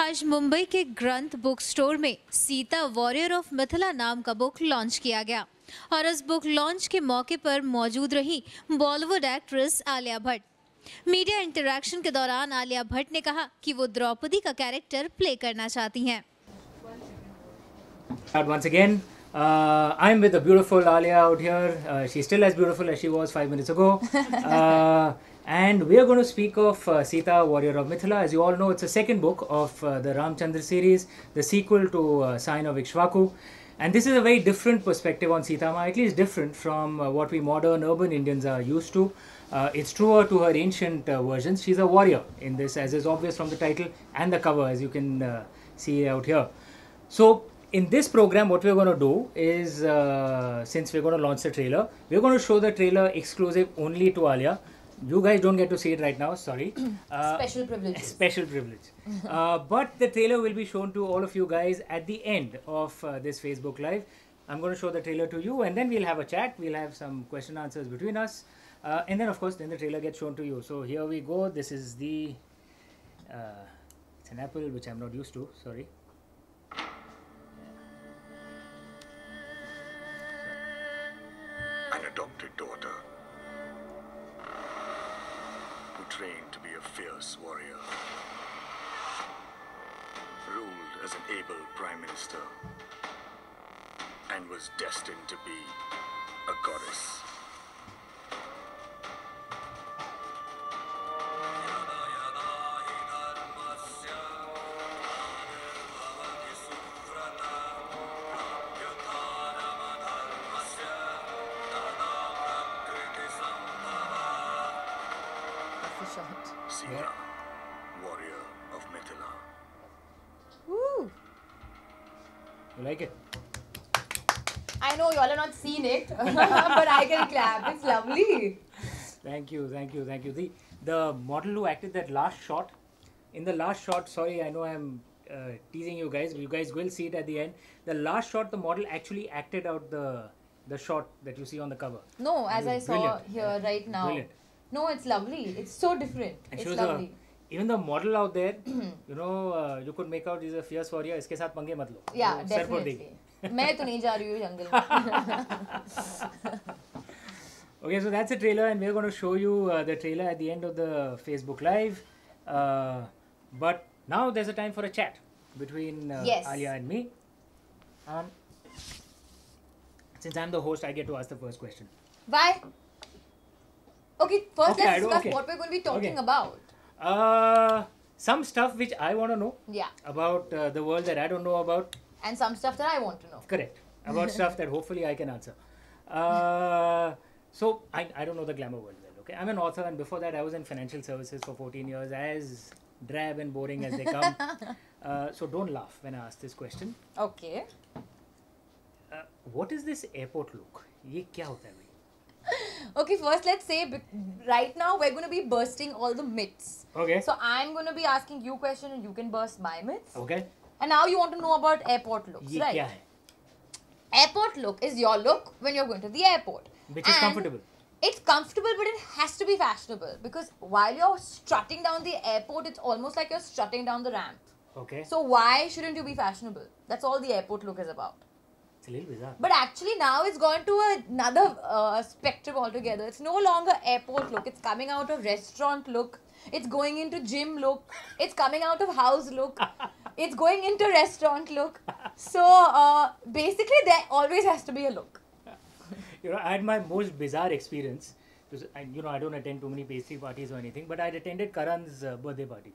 आज मुंबई के ग्रंथ बुक स्टोर में सीता वॉरियर ऑफ मिथिला नाम का बुक लॉन्च किया गया और इस बुक लॉन्च के मौके पर मौजूद रही Bollywood actress Alia Bhatt. Media interaction के दौरान आलिया भट्ट ने कहा कि वो द्रौपदी का कैरेक्टर प्ले करना चाहती हैं। Once again, I'm with the beautiful Alia out here. She's still as beautiful as she was 5 minutes ago. And we are going to speak of Sita, Warrior of Mithila. As you all know, it's the second book of the Ramchandra series, the sequel to Sign of Ikshvaku. And this is a very different perspective on Sita Ma, at least different from what we modern urban Indians are used to. It's truer to her ancient versions. She's a warrior in this, as is obvious from the title and the cover, as you can see out here. So, in this program, what we're going to do is, since we're going to launch the trailer, we're going to show the trailer exclusive only to Alia. You guys don't get to see it right now, sorry. Special privilege. Special privilege. But the trailer will be shown to all of you guys at the end of this Facebook Live. I'm going to show the trailer to you and then we'll have a chat. We'll have some question answers between us. And then, of course, then the trailer gets shown to you. So here we go. This is the... it's an apple, which I'm not used to, sorry. An adopted daughter who trained to be a fierce warrior, ruled as an able prime minister, and was destined to be a goddess. Sita, Warrior of Mithila. Woo! You like it? I know you all have not seen it, but I can clap. It's lovely. Thank you, thank you, thank you. The model who acted that last shot, in the last shot, sorry, I know I'm teasing you guys will see it at the end. The last shot, the model actually acted out the shot that you see on the cover. No, as I saw Brilliant. here right now. Brilliant. No, it's lovely. It's so different. And It's she was lovely. even the model out there, you know, you could make out he's a fierce warrior. इसके साथ पंगे मत लो. Yeah, वो sir फोड़ definitely. देगी. मैं तो नहीं जा रही हूँ जंगल में. Okay, so that's the trailer, and we're going to show you the trailer at the end of the Facebook Live. But now there's a time for a chat between Yes. Alia and me. And since I'm the host, I get to ask the first question. Why? Okay, first Okay, let's discuss okay. what we're going to be talking Okay. about. Some stuff which I want to know Yeah, about the world that I don't know about. and some stuff that I want to know. Correct. About stuff that hopefully I can answer. So I don't know the glamour world well. Okay, I'm an author, and before that I was in financial services for 14 years, as drab and boring as they come. So don't laugh when I ask this question. Okay. What is this airport look? ये क्या होता है भाई? Okay, first let's say right now we're going to be bursting all the myths. Okay. So I'm going to be asking you questions and you can burst my myths. Okay. And now you want to know about airport looks, ये right? क्या है? Airport look is your look when you're going to the airport. Which is And comfortable. It's comfortable, but it has to be fashionable because while you're strutting down the airport, it's almost like you're strutting down the ramp. Okay. So why shouldn't you be fashionable? That's all the airport look is about. It's a little bizarre. But actually now it's gone to another spectrum altogether. It's no longer airport look. It's coming out of restaurant look. It's going into gym look. It's coming out of house look. It's going into restaurant look. So basically there always has to be a look. You know, I had my most bizarre experience. Because I don't attend too many pastry parties or anything, but I had attended Karan's birthday party.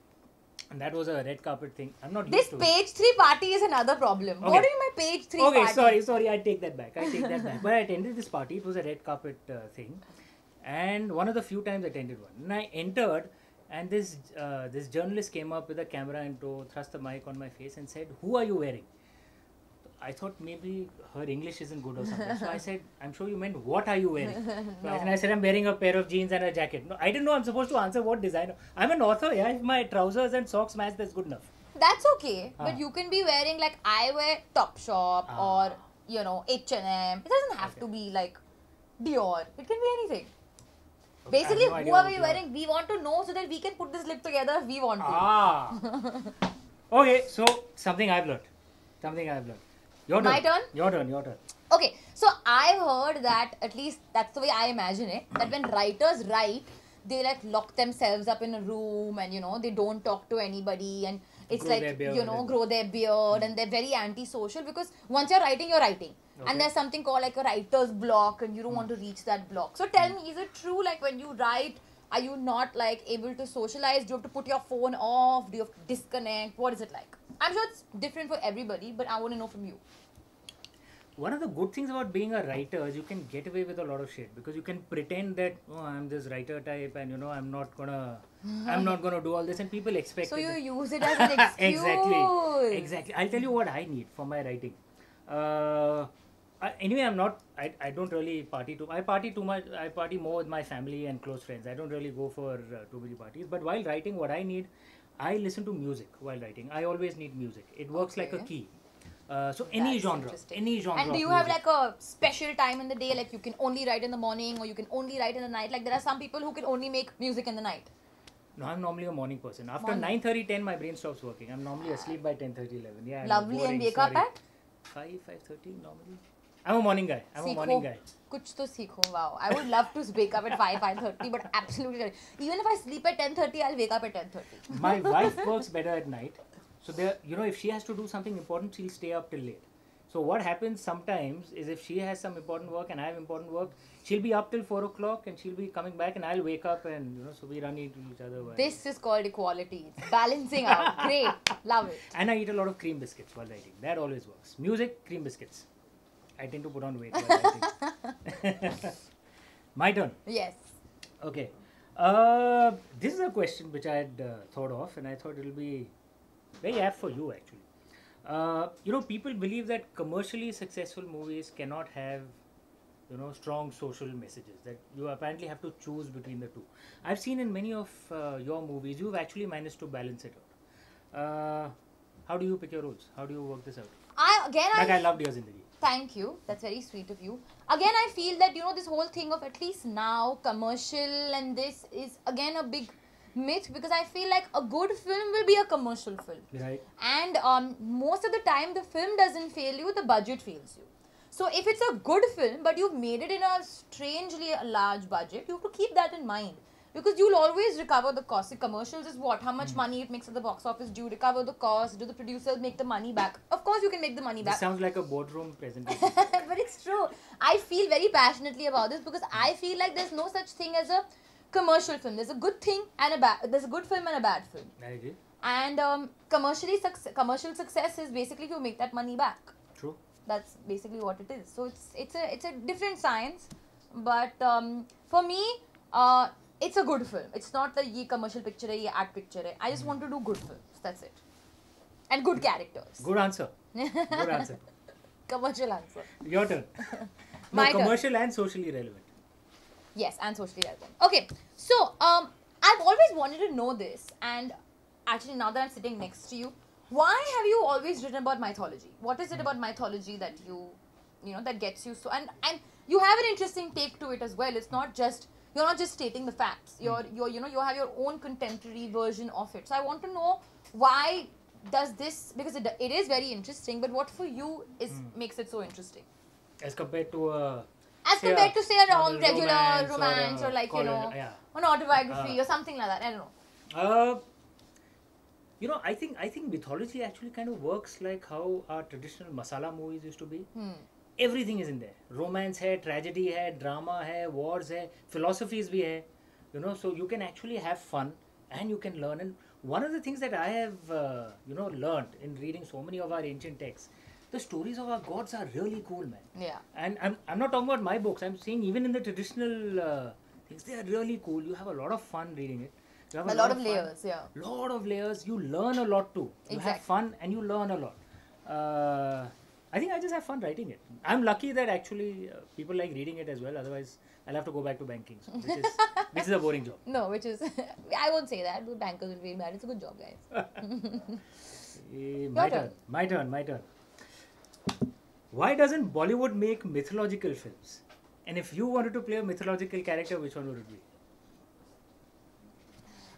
And that was a red carpet thing. I'm not This used to it. page 3 party is another problem. Okay. What do you mean by page 3 Okay, party? sorry, I take that back. But I attended this party. It was a red carpet thing, and one of the few times I attended one. And I entered, and this journalist came up with a camera in tow, thrust the mic on my face, and said, "Who are you wearing?" I thought maybe her English isn't good or something. So I said, "I'm sure you meant what are you wearing?" So I said, "I'm wearing a pair of jeans and a jacket." No, I didn't know I'm supposed to answer what designer. I'm an author. Yeah, if my trousers and socks match, that's good enough. That's okay. Ah. But you can be wearing like I wear Topshop or H&M. It doesn't have to be like Dior. It can be anything. Okay, I have Basically, no idea whoever what you're you are. wearing, we want to know so that we can put this lip together if we want to. Ah. Okay, so something I've learned. Something I've learned. Your turn. My turn? Your turn. Your turn. Okay, so I've heard that, at least that's the way I imagine it, that when writers write, they like lock themselves up in a room and they don't talk to anybody, and it's Grow like their beard grow their beard, and they're very antisocial because once you're writing, Okay. and there's something called like a writer's block, and you don't want to reach that block. So tell me, is it true, like when you write, are you not like able to socialize? Do you have to put your phone off? Do you have to disconnect? What is it like? I'm sure it's different for everybody, but I want to know from you. One of the good things about being a writer is you can get away with a lot of shit because you can pretend that I'm this writer type and I'm not gonna do all this, and people expect So it. you use it as an excuse. Exactly. I'll tell you what I need for my writing. Anyway, I don't really party too. I party too much. I party more with my family and close friends. I don't really go for too many parties. But while writing, what I need, I listen to music while writing. I always need music. It works like a Okay. key. So any That's genre, interesting. any genre. And do of you have music. like a special time in the day, like you can only write in the morning or you can only write in the night? Like there are some people who can only make music in the night. No, I'm normally a morning person. After Morning. 9:30, 10, my brain stops working. I'm normally asleep by 10:30, 11. Yeah. I'm Lovely. boring, And wake up sorry. at? 5:30 normally. I'm a morning guy. I'm a morning guy. Kuch to seekho. Wow. I would love to wake up at 5:30, but absolutely correct. Even if I sleep at 10:30, I'll wake up at 10:30. My wife works better at night. So there, if she has to do something important, she'll stay up till late. So what happens sometimes is if she has some important work and I have important work, she'll be up till 4 o'clock and she'll be coming back and I'll wake up and so we run into each other. This is called equality. It's balancing out. Great. Love it. And I eat a lot of cream biscuits while writing. That always works. Music, cream biscuits. I tend to put on weight while writing. My turn. Yes. Okay. This is a question which I had thought of, and I thought it'll be very apt for you actually. People believe that commercially successful movies cannot have, strong social messages. That you apparently have to choose between the two. I've seen in many of your movies, you've actually managed to balance it out. How do you pick your roles? How do you work this out? I loved your Zindagi. Thank you. That's very sweet of you. Again, I feel that, this whole thing of at least now commercial and this is again a big myth, because I feel like a good film will be a commercial film. Right. And most of the time, the film doesn't fail you, the budget fails you. So if it's a good film, but you've made it in a strangely large budget, you have to keep that in mind. Because you'll always recover the cost. The commercials is what? How much money it makes at the box office? Do you recover the cost? Do the producers make the money back? Of course you can make the money back. This sounds like a boardroom presentation. But it's true. I feel very passionately about this because I feel like there's no such thing as a commercial film. There's a good thing and a bad. There's a good film and a bad film. I agree. And commercial success is basically you make that money back. True. That's basically what it is. So it's a different science, but for me, it's a good film. It's not the ye commercial picture hai, ye ad picture hai. I just want to do good films. That's it. And good characters. Good answer. Good answer. Commercial answer. Your turn. My turn. Commercial and socially relevant. Yes, and socially relevant. Okay, so I've always wanted to know this, and actually now that I'm sitting next to you, why have you always written about mythology? What is it about mythology that that gets you so, and you have an interesting take to it as well. It's not just, you're not just stating the facts. You have your own contemporary version of it. So I want to know why does this, because it is very interesting, but what for you makes it so interesting? As compared to a Compared to say a normal regular romance or a like college- an autobiography or something like that. I don't know. I think mythology actually kind of works like how our traditional masala movies used to be. Everything is in there. Romance hai, tragedy hai, drama hai, wars hai, philosophies bhi hai. So you can actually have fun and you can learn. And one of the things that I have, learned in reading so many of our ancient texts, the stories of our gods are really cool, man. Yeah. And I'm not talking about my books. I'm saying even in the traditional things, they are really cool. You have a lot of fun reading it. You have A lot of fun. layers, yeah. Lot of layers. You learn a lot too. You have Exactly. fun and you learn a lot. I think I just have fun writing it. I'm lucky that actually people like reading it as well. Otherwise, I'll have to go back to banking, so, which is a boring job. No, which is, I won't say that. The bankers will be mad. It's a good job, guys. My turn. turn. My turn. Why doesn't Bollywood make mythological films? And if you wanted to play a mythological character, which one would it be?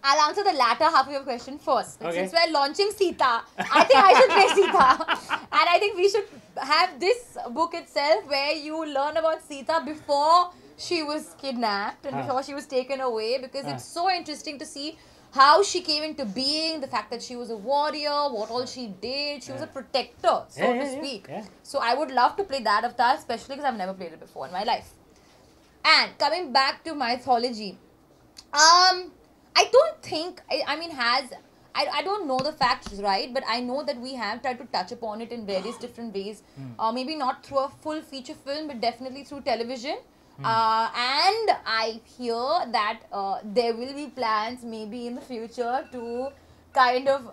I'll answer the latter half of your question first. Okay. Since we're launching Sita, I think I should play Sita. And I think we should have this book itself where you learn about Sita before she was kidnapped and before she was taken away, because it's so interesting to see how she came into being, the fact that she was a warrior, what all she did. She was a protector, so to speak. Yeah. So I would love to play that avatar, especially because I've never played it before in my life. And coming back to mythology, I don't think, I don't know the facts right, but I know that we have tried to touch upon it in various different ways. Maybe not through a full feature film, but definitely through television. And I hear that there will be plans maybe in the future to kind of,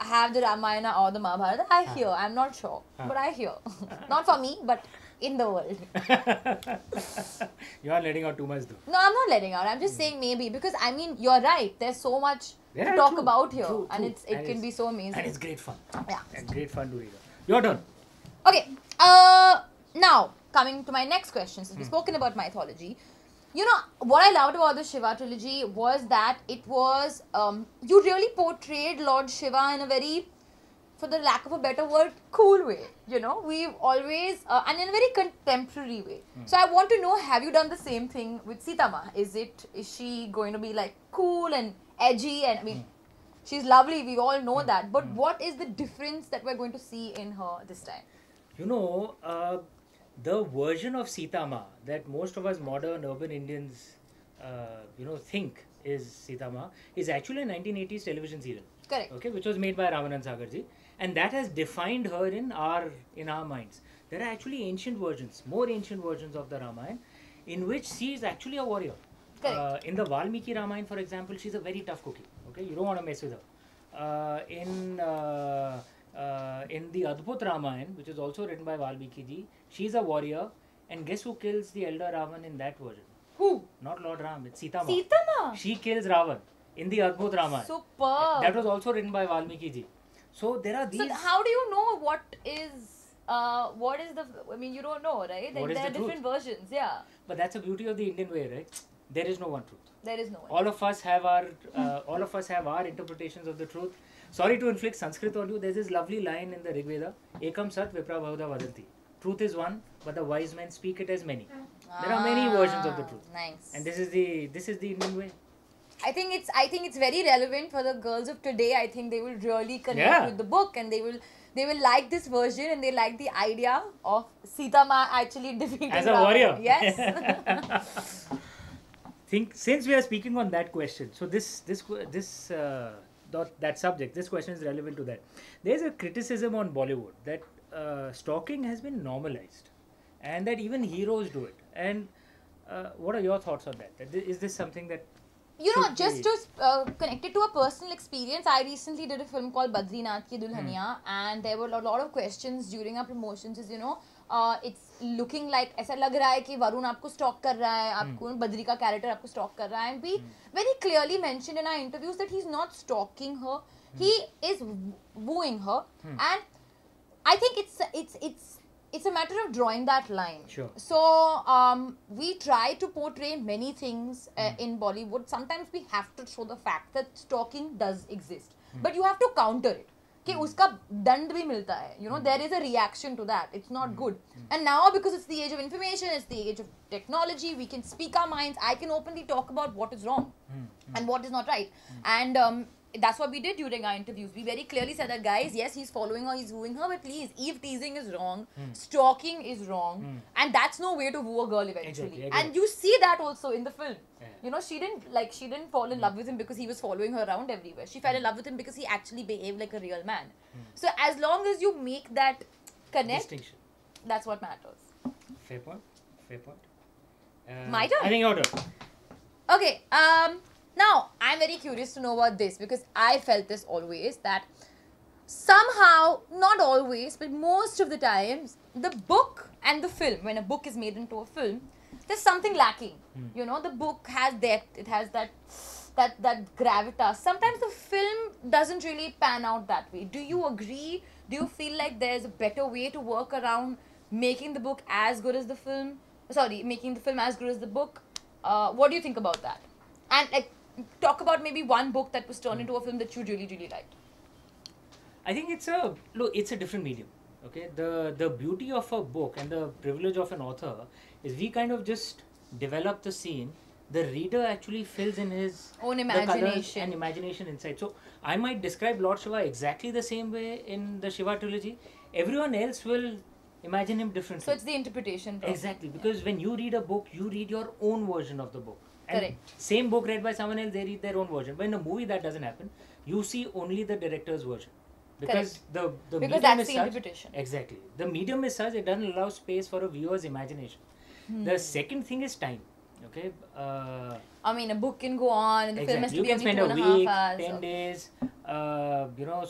have the Ramayana or the Mahabharata. I hear, I'm not sure, but I hear. Not for me, but in the world. You are letting out too much though. No, I'm not letting out. I'm just saying maybe, because I mean, you're right. There's so much Yeah, to talk true, about here, true, and true. it And can it's- be so amazing. And it's great fun. Yeah. And great fun to read. Your turn. Okay. Now coming to my next question, since we've spoken about mythology, you know what I loved about the Shiva trilogy was that it was you really portrayed Lord Shiva in a very, for the lack of a better word, cool way. You know, we've always and in a very contemporary way. So I want to know, have you done the same thing with Sita Ma? Is she going to be like cool and edgy? And I mean, she's lovely. We all know that. But what is the difference that we're going to see in her this time? You know, the version of Sita Ma that most of us modern urban Indians, think is Sita Ma is actually a 1980s television serial. Correct. Okay, which was made by Ramanand Sagarji, and that has defined her in our minds. There are actually ancient versions, more ancient versions of the Ramayana, in which she is actually a warrior. Correct. In the Valmiki Ramayana, for example, she's a very tough cookie. Okay, you don't want to mess with her. In the Adbhut Ramayana, which is also written by Valmiki ji, she's a warrior, and guess who kills the elder Ravan in that version? Who? Not Lord Ram, it's Sita Ma. Sita Ma. She kills Ravan in the Adbhut Ramayana. Superb. That was also written by Valmiki ji. So there are these. So how do you know what is the? I mean, you don't know, right? Like, What is there are the different versions. Yeah. But that's the beauty of the Indian way, right? There is no one truth. There is no one. All of us have our interpretations of the truth. Sorry to inflict Sanskrit on you. There's this lovely line in the Rig Veda: "Ekam sat vipra bhahuda vadanti." Truth is one, but the wise men speak it as many. There are many versions of the truth, Nice. and this is the Indian way. I think it's very relevant for the girls of today. I think they will really connect Yeah. with the book, and they will like this version, and they like the idea of Sita Ma actually defeating As a Ravan. warrior. Yes. Since we are speaking on that question, so that subject, this question is relevant to that. There's a criticism on Bollywood that stalking has been normalized, and that even heroes do it. And what are your thoughts on that? Is this something that You know, should just be- to connect it to a personal experience, I recently did a film called Badrinath Ki Dulhaniya, and there were a lot of questions during our promotions. Is it's looking like ऐसा लग रहा है कि वरुण आपको stalk कर रहा है, आपको बद्री का character आपको stalk कर रहा है, and we very clearly mentioned in our interviews that he's not stalking her, he is wooing her, and I think it's a matter of drawing that line. Sure. So we try to portray many things in Bollywood. Sometimes we have to show the fact that stalking does exist, but you have to counter it. कि उसका दंड भी मिलता है. You know, there is a reaction to that. It's not good. And now, because it's the age of information, it's the age of technology, we can speak our minds. I can openly talk about what is wrong and what is not right. And that's what we did during our interviews. We very clearly said that, guys, yes, he's following her, he's wooing her, but please, eve teasing is wrong, stalking is wrong, and that's no way to woo a girl eventually. Exactly, And you see that also in the film. Yeah. You know, she didn't fall in love with him because he was following her around everywhere. She fell in love with him because he actually behaved like a real man. So as long as you make that connect, distinction? that's what matters. Fair point. My turn? I think your turn. Okay, now I'm very curious to know about this, because I felt this always, that somehow, not always, but most of the times, the book and the film, when a book is made into a film, there's something lacking. You know, the book has depth, it has that gravitas. Sometimes the film doesn't really pan out that way. Do you agree? Do you feel like there's a better way to work around making the book as good as the film? Sorry, making the film as good as the book? What do you think about that? And like, talk about maybe one book that was turned into a film that you really, really liked. I think it's a different medium. Okay, the beauty of a book and the privilege of an author is we kind of just develop the scene. The reader actually fills in his Own the colours imagination. and imagination inside. So I might describe Lord Shiva exactly the same way in the Shiva trilogy. Everyone else will imagine him differently. So it's the interpretation. Problem. Exactly, because when you read a book, you read your own version of the book. And Correct. same book read by someone else, they read their own version. But in a movie, that doesn't happen. You see only the director's version. Because the Because medium that's is the such, interpretation. Exactly. The medium is such, it doesn't allow space for a viewer's imagination. The second thing is time. Okay. I mean, a book can go on, and the film has Exactly. to You be can only spend a 2.5 week, hours. 10 days.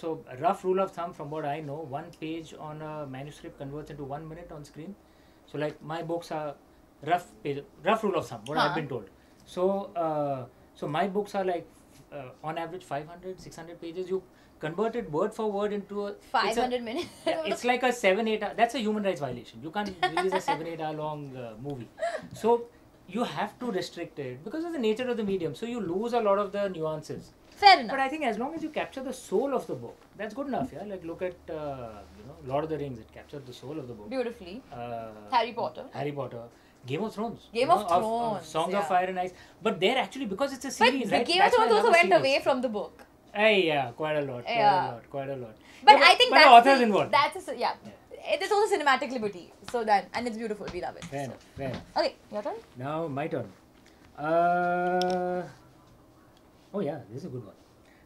So a rough rule of thumb from what I know, one page on a manuscript converts into 1 minute on screen. So like my books are rough rule of thumb, what I've been told. So my books are like on average 500, 600 pages. You convert it word for word into a 500 minutes. Yeah, it's like a 7-8 hour, that's a human rights violation. You can't release a 7-8 hour long movie. So you have to restrict it because of the nature of the medium. So you lose a lot of the nuances. Fair enough. But I think as long as you capture the soul of the book, that's good enough. Yeah, like look at Lord of the Rings. It captured the soul of the book. Beautifully. Uh, Harry Potter. Harry Potter. Game of Thrones. Game you of know, Thrones, Songs yeah. of Fire and Ice. But they're actually, because it's a But series, the right? Game of That's why I Thrones love also a went series. away from the book. Yeah, quite a lot. Yeah. Quite a lot. But Yeah, I think but that's the author's the, involved. That's a, yeah. It is also cinematic liberty. So then, and it's beautiful. We love it. Fair enough. Fair enough. Okay, your turn. Now my turn. Oh yeah, this is a good one.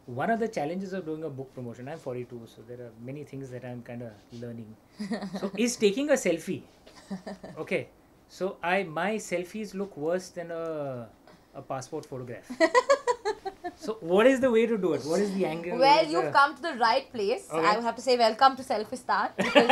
One of the challenges of doing a book promotion, I'm 42, so there are many things that I'm kind of learning. So is taking a selfie. Okay, so my selfies look worse than a passport photograph. So what is the way to do it? What is the angle? What Well, is you've the- come to the right place. Okay. I would have to say welcome to Selfistan because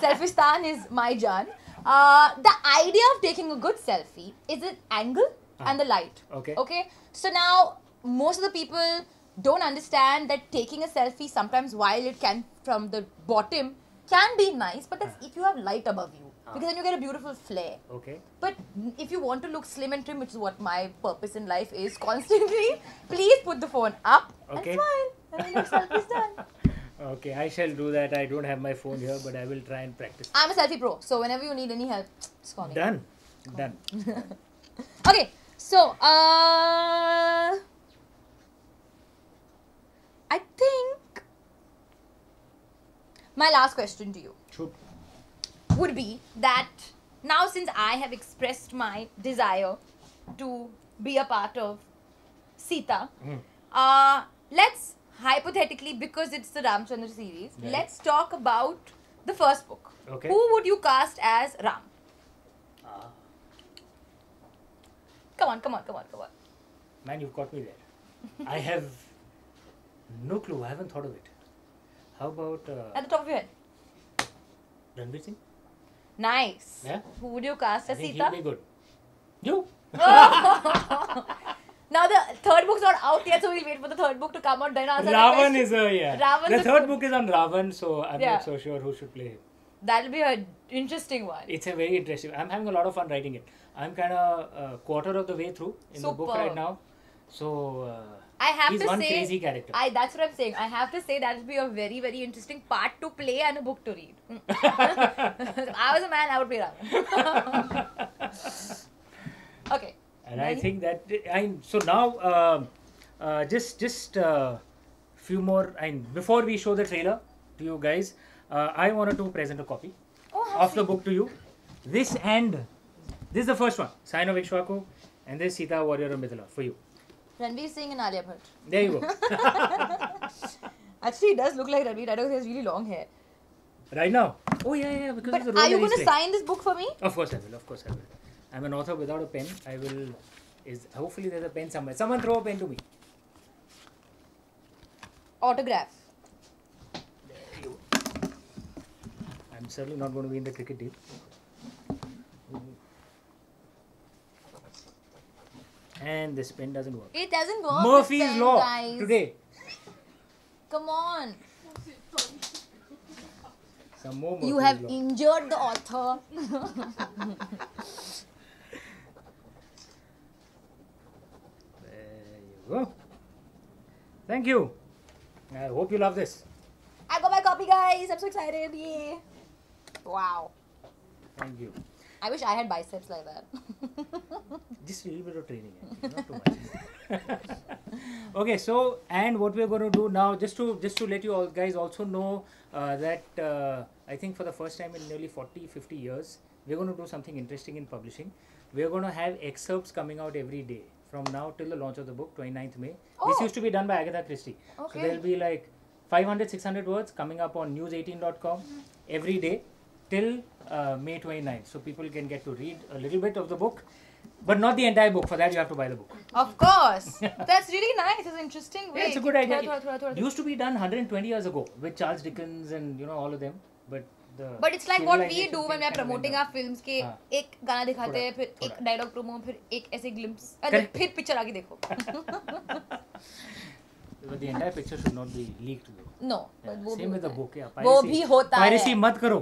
Selfistan is my Jan. The idea of taking a good selfie is the angle and the light. Okay. Okay. So now most of the people don't understand that taking a selfie sometimes while it can from the bottom can be nice, but that's if you have light above you because then you get a beautiful flare. Okay. But if you want to look slim and trim, which is what my purpose in life is constantly, please put the phone up Okay. and smile. And then your selfie's done. Okay, I shall do that. I don't have my phone here, but I will try and practice. I'm a selfie pro, so whenever you need any help, just call me. Done. Done. Okay, so I think my last question to you Shoot. would be that now since I have expressed my desire to be a part of Sita, let's hypothetically, because it's the Ramchandra series, Right. let's talk about the first book. Okay. Who would you cast as Ram? Come on. Man, you've caught me there. I have no clue. I haven't thought of it. How about At the top of your head. Ranveer Singh? Nice. Yeah. Who would you cast I as think Sita? he'll be good. You? Now the third book's not out yet, so we'll wait for the third book to come out. Then answer that Ravan question. is a, yeah. Ravan's The a third good- book is on Ravan, so I'm Yeah. not so sure who should play him. That'll be an interesting one. It's a very interesting. I'm having a lot of fun writing it. I'm kind of a quarter of the way through in the book Superb. right now. So I have he's to one say, crazy character. that's what I'm saying. I have to say that'll be a very, very interesting part to play and a book to read. If I was a man, I would play Ravan. Okay. And I Ready? think that so now just few more. And before we show the trailer to you guys, I wanted to present a copy of the book to you. This is the first one, Sign of Ikshwaku, and this Sita, Warrior of Mithila for you. Ranveer Singh and Alia Bhatt. There you go. Actually, it does look like Ranveer. I know he has really long hair. Right now. Oh yeah, because of the But role are you that going he's to playing. sign this book for me? Of course I will. I'm an author without a pen. I will. Hopefully there's a pen somewhere. Someone throw a pen to me. Autograph. I'm certainly not going to be in the cricket team. And this pen doesn't work. It doesn't work. Murphy's with pen, Law guys. today. Come on. Some more You Murphy's have Law. injured the author. There you go. Thank you. I hope you love this. I got my copy, guys. I'm so excited. Yay. Wow. Thank you. I wish I had biceps like that. Just a little bit of training, not too much. Okay, so and what we're going to do now, just to let you all guys also know that I think for the first time in nearly 40-50 years, we're going to do something interesting in publishing. We're going to have excerpts coming out every day from now till the launch of the book, 29th May. This Oh. used to be done by Agatha Christie. Okay. So there'll be like 500-600 words coming up on news18.com every day till May 29th. So people can get to read a little bit of the book, but not the entire book. For that, you have to buy the book. Of course. That's really nice. It's interesting. Yeah, it's a Wait, good idea. thoda. It used to be done 120 years ago with Charles Dickens and all of them, but the But it's like what we civilization do when thing we're kind of promoting went our films के हाँ. एक गाना दिखाते हैं फिर थोड़ा. एक dialogue promo फिर एक ऐसे ग्लिम्स Correct. फिर पिक्चर आगे देखो up. But the entire picture should not be leaked though. No Yeah, वो भी same with the होता है. book. Yeah, वो भी होता है. Piracy मत करो.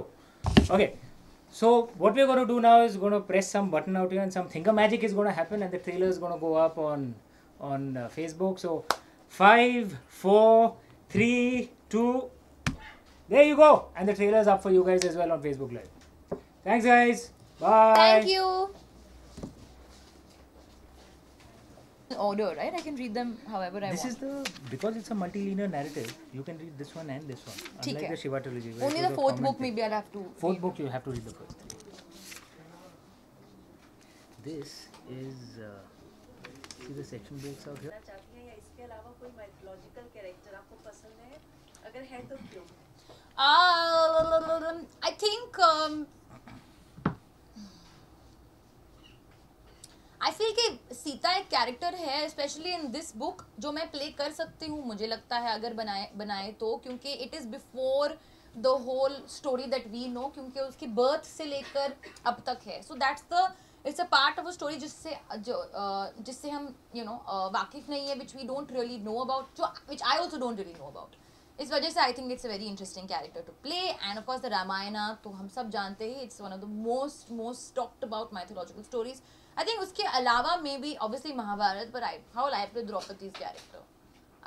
Okay. So what we're going to do now is going to press some button out here and some Thingamajig is going to happen and the trailer is going to go up on Facebook. So 5, 4, 3, 2. There you go. And the trailer is up for you guys as well on Facebook Live. Thanks guys. Bye. Thank you. Order, right? I can read them however I This want. is because it's a multi-linear narrative. You can read this one and this one. ठीक Unlike है. the Shiva trilogy. where Only it the was a fourth common book thing. maybe I'll have to. Fourth read. book you have to read the first three. This is see the section breaks out here. जानना चाहती हैं या इसके अलावा कोई mythological character आपको पसंद है अगर है तो क्यों I think I feel कि सीता एक कैरेक्टर है स्पेशली इन दिस बुक जो मैं प्ले कर सकती हूँ मुझे लगता है अगर बनाए तो क्योंकि it is before the whole story that we know क्योंकि उसकी बर्थ से लेकर अब तक है so that's the it's a part of a story जिससे हम वाकिफ नहीं है which we don't really know about जो which I also don't really know about इस वजह से I think it's a very interesting character to play and of course the Ramayana तो हम सब जानते हैं it's one of the most talked about mythological stories I think उसके अलावा में भी ऑब्वियसली महाभारत पर how I play Draupadi's character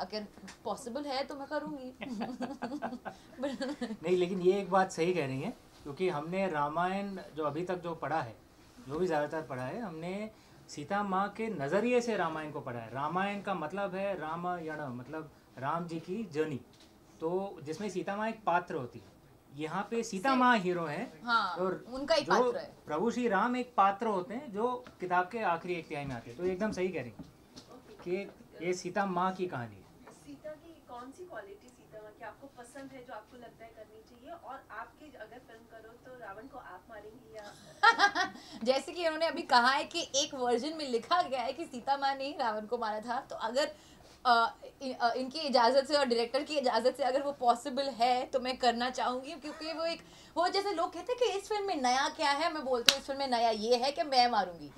अगर पॉसिबल है तो मैं करूँगी नहीं लेकिन ये एक बात सही कह रही है क्योंकि हमने रामायण जो अभी तक जो पढ़ा है जो भी ज़्यादातर पढ़ा है हमने सीता माँ के नज़रिए से रामायण को पढ़ा है रामायण का मतलब है रामायण मतलब राम जी की जर्नी तो जिसमें सीता माँ एक पात्र होती है यहाँ पे सीता माँ हीरो है हाँ, और उनका एक जो पात्र है। प्रभु श्री राम एक पात्र होते हैं जो किताब के आखिरी एक तिहाई में आते हैं तो एकदम सही कह रही हैं कि ये सीता माँ की कहानी है सीता की कौन सी क्वालिटी सीता माँ की आपको पसंद है जो आपको लगता है करनी चाहिए और आपके अगर फिल्म करो तो रावण को आप मारेंगी या जैसे कि उन्होंने अभी कहा है कि एक वर्जन में लिखा गया है कि सीता माँ ने ही रावण को मारा था तो अगर इनकी इजाज़त से और डायरेक्टर की इजाज़त से अगर वो पॉसिबल है तो मैं करना चाहूँगी क्योंकि वो जैसे लोग कहते हैं कि इस फिल्म में नया क्या है मैं बोलती हूँ इस फिल्म में नया ये है कि मैं मारूंगी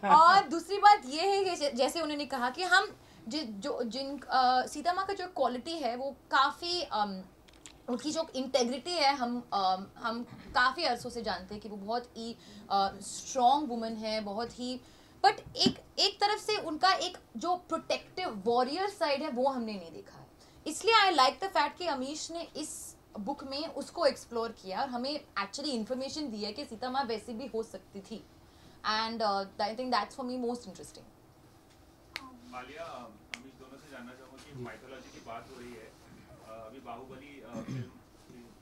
और दूसरी बात ये है कि जैसे उन्होंने कहा कि हम सीता माँ का जो क्वालिटी है वो काफ़ी उनकी जो इंटेग्रिटी है हम काफ़ी अरसों से जानते हैं कि वो बहुत ही स्ट्रॉन्ग वुमन है बहुत ही बट एक तरफ से उनका एक जो प्रोटेक्टिव वॉरियर साइड है वो हमने नहीं देखा है इसलिए आई लाइक द फैक्ट कि अमीश ने इस बुक में उसको एक्सप्लोर किया और हमें एक्चुअली इन्फॉर्मेशन दी है कि सीता माँ वैसी भी हो सकती थी and I think that's for me most interesting Alia Amish दोनों से जानना चाहूँगा कि माइथोलॉजी की बात हो रही है अभी बाहुबली फिल्म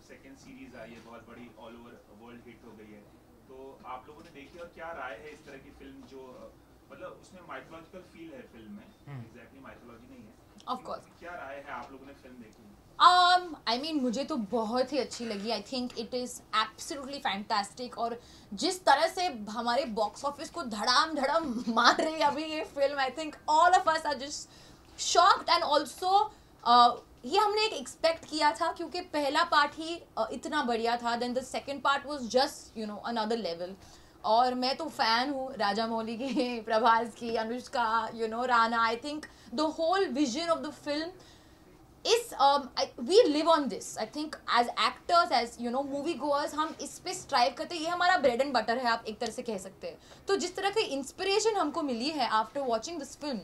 सेकेंड सीरीज आई है बहुत बड़ी ऑल ओवर वर्ल्ड हिट हो गई है तो आप लोगों ने देखी और क्या राय है इस तरह की फिल्म जो मतलब उसमें माइथोलॉजिकल फील है फिल्म में एग्जैक्टली माइथोलॉजी नहीं है ऑफ कोर्स क्या राय है आप लोगों ने फिल्म देखी आई मीन मुझे तो बहुत ही अच्छी लगी I think it is absolutely fantastic और जिस तरह से हमारे बॉक्स ऑफिस को धड़ाम मार रही है अभी ये film I think all of us are just shocked and also ये हमने एक एक्सपेक्ट किया था क्योंकि पहला पार्ट ही इतना बढ़िया था then the second part was just another level और मैं तो फैन हूँ राजा मौली की प्रभास की Anushka Rana I think the whole vision of the film is we live on this I think as actors as movie goers हम इस पे स्ट्राइव करते हैं ये हमारा ब्रेड एंड बटर है आप एक तरह से कह सकते हैं तो जिस तरह की इंस्पिरेशन हमको मिली है आफ्टर वॉचिंग दिस फिल्म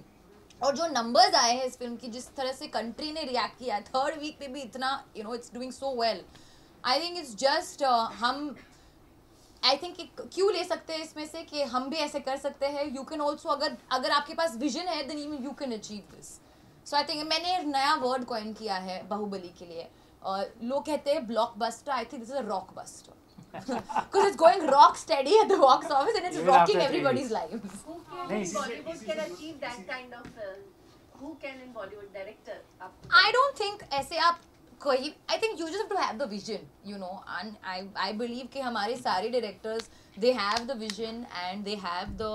और जो नंबर्स आए हैं इस फिल्म की, जिस तरह से कंट्री ने रिएक्ट किया, थर्ड वीक पे भी इतना, you know, it's doing so well. I think it's just हम, आई थिंक क्यों ले सकते हैं इसमें से कि हम भी ऐसे कर सकते हैं. यू कैन ऑल्सो, अगर आपके पास विजन है, then you can achieve this. So I think मैंने एक नया वर्ड कॉइन किया है बाहुबली के लिए. लोग कहते हैं blockbuster, I think this is a rockbuster. Because it's going rock steady at the box office and it's Even rocking after everybody's 3 lives. Who can Nice. in Bollywood can achieve that kind of film? Who can in Bollywood director? I don't think ऐसे आप कोई, I think you just have to have the vision, you know, and I believe कि हमारे सारे directors, they have the vision and they have the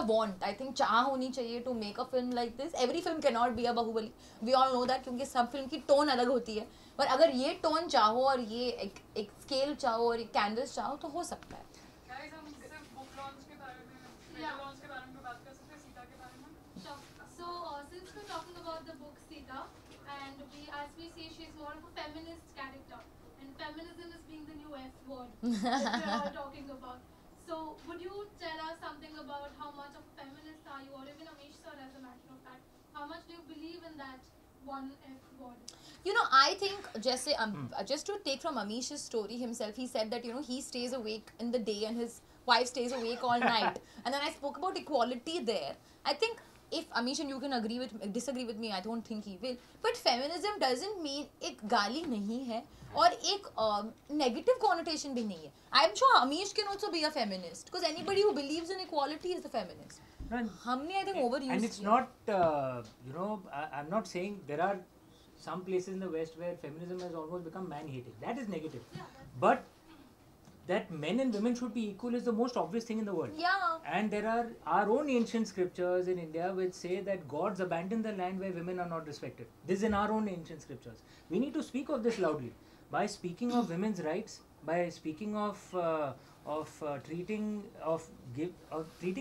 want. I think चाह होनी चाहिए to make a film like this. Every film cannot be a Bahubali. We all know that क्योंकि सब film की tone अलग होती है. पर अगर ये टोन चाहो और ये एक स्केल चाहो और एक कैनवस चाहो तो हो सकता है. गाइस, हम सिर्फ बुक लॉन्च के बारे में, मीडिया लॉन्च के बारे में बात कर सकते हैं, सीता के बारे में. Sure. So, since we're talking about the book Sita, and as we see, she's more of a feminist character, and feminism is being the new F word that we're all talking about. So, would you tell us something about how much of a feminist are you, or even Amish sir, as a matter of fact, how much do you believe in that one F word? You know, I think जैसे just to take from Amish's story himself, he said that, you know, he stays awake in the day and his wife stays awake all night. And then I spoke about equality there. I think if Amish and you can disagree with me, I don't think he will. But feminism doesn't mean एक गाली नहीं है और एक negative connotation भी नहीं है. I'm sure Amish can also be a feminist because anybody who believes in equality is a feminist. हमने I think overused. And it's not, you know, I'm not saying there are some places in the West where feminism has almost become man-hating. That is negative. But that men and women should be equal is the most obvious thing in the world. Yeah. And there are our own ancient scriptures in India which say that gods abandon the land where women are not respected. This is in our own ancient scriptures. We need to speak of this loudly. By speaking of women's rights, by speaking of treating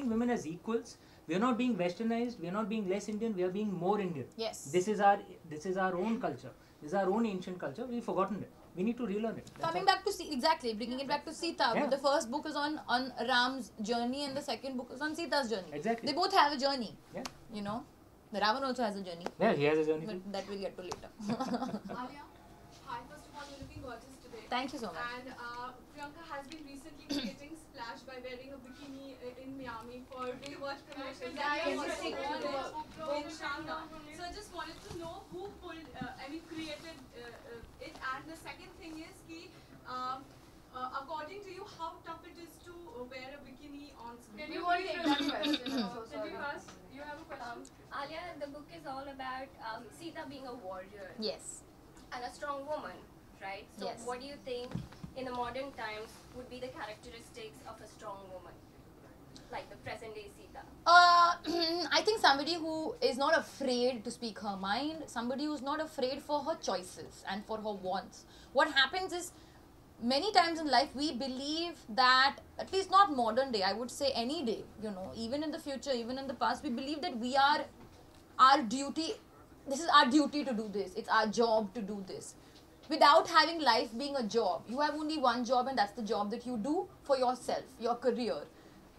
women as equals, we are not being westernized, we are not being less Indian, we are being more Indian. Yes. This is our own culture. This is our own ancient culture. We've forgotten it. We need to relearn it. That's Coming all. back to exactly bringing it back to Sita. Yeah. The first book is on Ram's journey and the second book is on Sita's journey. Exactly. They both have a journey. Yeah. You know, the Ravan also has a journey, Yeah, he has a journey. but that we'll get to later. Alia, hi, first of all, you're looking gorgeous today. Thank you so much. And Priyanka has been recently creating splash by wearing a bikini in Miami for Baywatch promotions. Yeah, And yes, also yes. in Sharjah. So I just wanted to know who created it. And the second thing is ki, according to you, how tough it is to wear a bikini on screen? Can you take that question? I'm so Can sorry. you ask? You have a question? Alia, the book is all about Sita being a warrior Yes. and a strong woman, right? So Yes. what do you think in the modern times would be the characteristics of a strong woman? Like the present day Sita. I think somebody who is not afraid to speak her mind, somebody who's not afraid for her choices and for her wants. What happens is, many times in life we believe that, at least not modern day, I would say any day, you know, even in the future, even in the past, we believe that we are, our duty, this is our duty to do this, it's our job to do this. Without having life being a job, you have only one job and that's the job that you do for yourself, your career.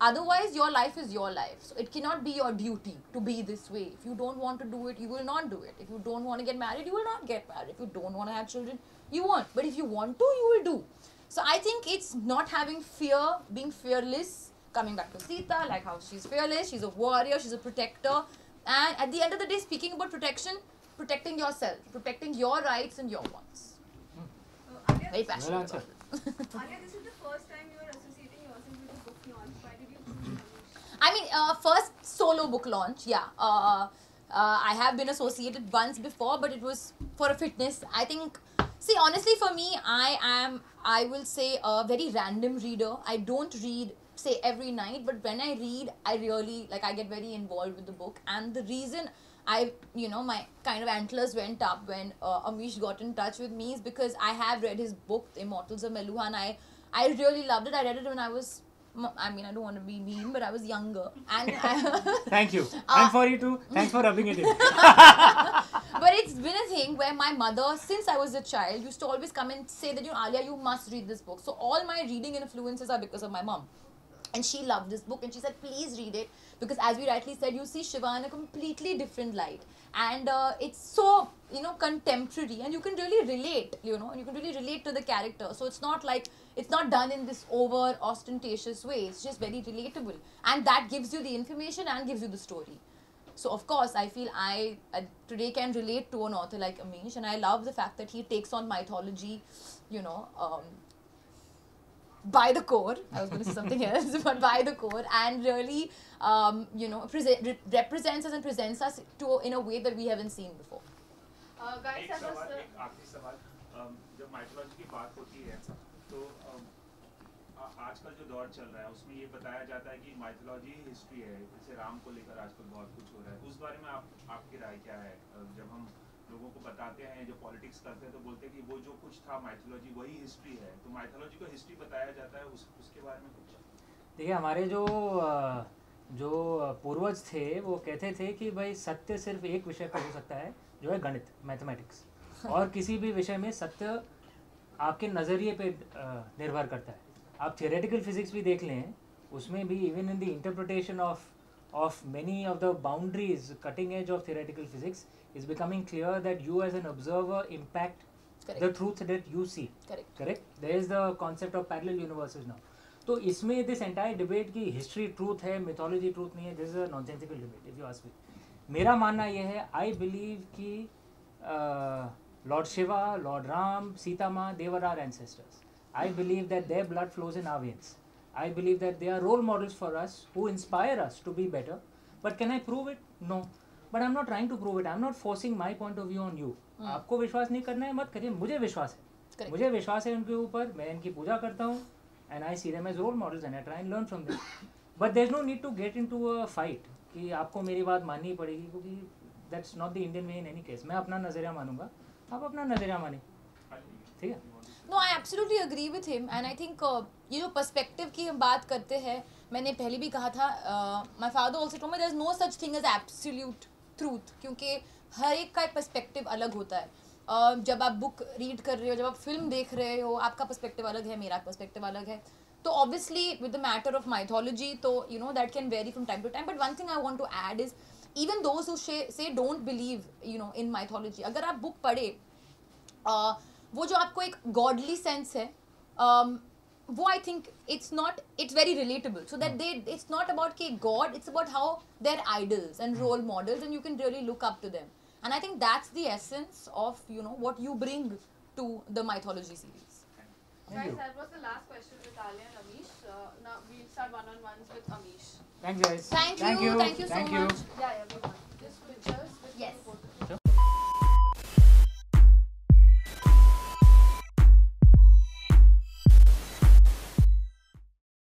Otherwise, your life is your life. So it cannot be your duty to be this way. If you don't want to do it, you will not do it. If you don't want to get married, you will not get married. If you don't want to have children, you won't. But if you want to, you will do. So I think it's not having fear, being fearless, coming back to Sita, like how she's fearless, she's a warrior, she's a protector. And at the end of the day, speaking about protection, protecting yourself, protecting your rights and your wants. Alia, Very passionate Well about answered. it. Alia, this is the first time you are associating yourself with a book launch. Why did you choose Amish? I mean, first solo book launch, yeah. I have been associated once before, but it was for a fitness. I think, see, honestly, for me, I will say, a very random reader. I don't read, say, every night, but when I read, I really, like, I get very involved with the book. And the reason my kind of antlers went up when Amish got in touch with me is because I have read his book, The Immortals of Meluha, and I really loved it. I read it when I was, I mean, I don't want to be mean, but I was younger. And Thank you. I'm for you too. Thanks for rubbing it in. But it's been a thing where my mother, since I was a child, used to always come and say that, Alia, you must read this book. So all my reading influences are because of my mom. And she loved this book and she said, please read it, because as we rightly said, you see Shiva in a completely different light, and it's so, you know, contemporary, and you can really relate, you know, and you can really relate to the character. So it's not like, it's not done in this over ostentatious way, it's just very relatable, and that gives you the information and gives you the story. So of course I feel I today can relate to an author like Amish, and I love the fact that he takes on mythology, you know, by the core. I was going to say something else, but by the core, and really, you know, represents us and presents us to in a way that we haven't seen before. Guys, एक सवाल, एक आखिरी सवाल, जब mythology की बात होती है तो आजकल जो दौर चल रहा है उसमें ये बताया जाता है कि माइथोलॉजी हिस्ट्री है, जैसे राम को लेकर आजकल बहुत कुछ हो रहा है, उस बारे में आपकी राय क्या है? जब हम लोगों को बताते हैं, जो पॉलिटिक्स करते हैं, तो बोलते हैं कि वो जो कुछ था माइथोलॉजी वही हिस्ट्री है, तो माइथोलॉजी को हिस्ट्री बताया जाता है, उसके बारे में कुछ? देखिए, हमारे जो पूर्वज थे वो कहते थे कि भाई सत्य सिर्फ एक विषय पर हो सकता है, जो है गणित, मैथमेटिक्स, और किसी भी विषय में सत्य आपके नज़रिए पे निर्भर करता है. आप थियोरेटिकल फिजिक्स भी देख लें, उसमें भी even in the interpretation of many of the boundaries, cutting edge of theoretical physics is becoming clear that you as an observer impact the truth that you see. Correct. There is the concept of parallel universes now. तो इसमें this entire debate की history truth है, mythology truth नहीं है, this is a nonsensical debate if you ask me. मेरा मानना ये है, I believe कि Lord Shiva, Lord Ram, Sita Ma, they were our ancestors. I believe that their blood flows in our veins. I believe that they are role models for us who inspire us to be better. But can I prove it? No. But I'm not trying to prove it. I'm not forcing my point of view on you. आपको विश्वास नहीं करना है, मत करिए. मुझे विश्वास है. मुझे विश्वास है उनके ऊपर. मैं इनकी पूजा करता हूँ. And I see them as role models and I try and learn from them. But there's no need to get into a fight कि आपको मेरी बात माननी पड़ेगी, क्योंकि that's not the Indian way in any case. मैं अपना नज़रिया मानूंगा, आप अपना नज़रिया माने. ठीक है? No, I absolutely agree with him, and I think ये जो perspective की हम बात करते हैं, मैंने पहले भी कहा था, my father also told me there is no such thing as absolute truth, क्योंकि हर एक का एक perspective अलग होता है. जब आप बुक रीड कर रहे हो, जब आप फिल्म देख रहे हो, आपका perspective अलग है, मेरा perspective अलग है. तो obviously with the matter of mythology, तो you know that can vary from time to time. But one thing I want to add is even those who say don't believe, you know, in mythology, अगर आप book पढ़े, वो जो आपको एक godly sense है, वो I think it's very relatable, so that it's not about कि God, it's about how they're idols and role models and you can really look up to them, and I think that's the essence of, you know, what you bring to the mythology series. Guys, that was the last question with Alia and Amish. Now we'll start one-on-ones with Amish. Thanks guys. Thank you so much. Yeah.